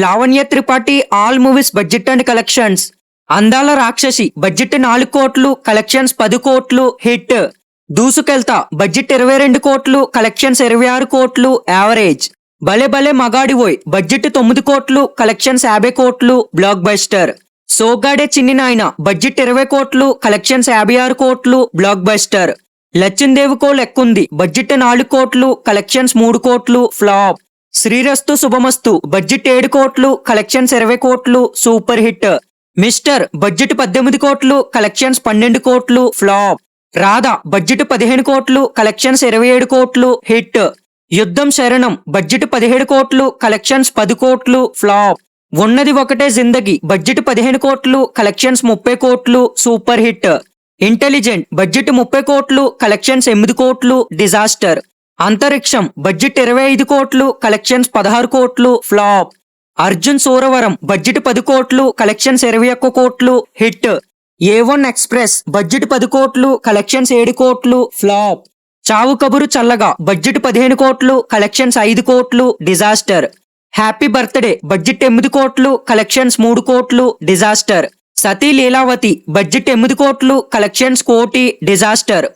Lavanya Tripathi all movies budget and collections. అందాల రాక్షసి budget 4 కోట్లు, కలెక్షన్స్ 10 కోట్లు హిట్. దూసుకెళ్తా బడ్జెట్ 22 కోట్లు, కలెక్షన్స్ 26 కోట్లు యావరేజ్. భలే భలే మగాడివోయ్ బడ్జెట్ 9 కోట్లు, కలెక్షన్స్ 50 కోట్లు బ్లాక్ బస్టర్. సోగ్గాడే చిన్ని నాయన బడ్జెట్ 20 కోట్లు, కలెక్షన్స్ 56 కోట్లు బ్లాక్ బస్టర్. లచ్చిందేవుకో లెక్కుంది బడ్జెట్ 4 కోట్లు, కలెక్షన్స్ 3 కోట్లు ఫ్లాప్. శ్రీరస్తు శుభమస్తు బడ్జెట్ 7 కోట్లు, కలెక్షన్స్ 20 కోట్లు సూపర్ హిట్. మిస్టర్ బడ్జెట్ 18 కోట్లు, కలెక్షన్స్ 12 కోట్లు ఫ్లాప్. రాధా బడ్జెట్ 15 కోట్లు, కలెక్షన్స్ 27 కోట్లు హిట్. యుద్ధం శరణం బడ్జెట్ 17 కోట్లు, కలెక్షన్స్ 10 కోట్లు ఫ్లాప్. ఉన్నది ఒకటే జిందగీ బడ్జెట్ 15 కోట్లు, కలెక్షన్స్ 30 కోట్లు సూపర్ హిట్. ఇంటెలిజెంట్ బడ్జెట్ 30 కోట్లు, కలెక్షన్స్ 8 కోట్లు డిజాస్టర్. అంతరిక్షం బడ్జెట్ 25 కోట్లు, కలెక్షన్స్ 16 కోట్లు ఫ్లాప్. అర్జున్ సూరవరం బడ్జెట్ 10 కోట్లు, కలెక్షన్స్ 21 కోట్లు హిట్. A1 ఎక్స్ప్రెస్ బడ్జెట్ 10 కోట్లు, కలెక్షన్స్ 7 కోట్లు ఫ్లాప్. చావు కబురు చల్లగా బడ్జెట్ 15 కోట్లు, కలెక్షన్స్ 5 కోట్లు డిజాస్టర్. హ్యాపీ బర్త్డే బడ్జెట్ 8 కోట్లు, కలెక్షన్స్ 3 కోట్లు డిజాస్టర్. సతీ లీలావతి బడ్జెట్ 8 కోట్లు, కలెక్షన్స్ 1 కోటి డిజాస్టర్.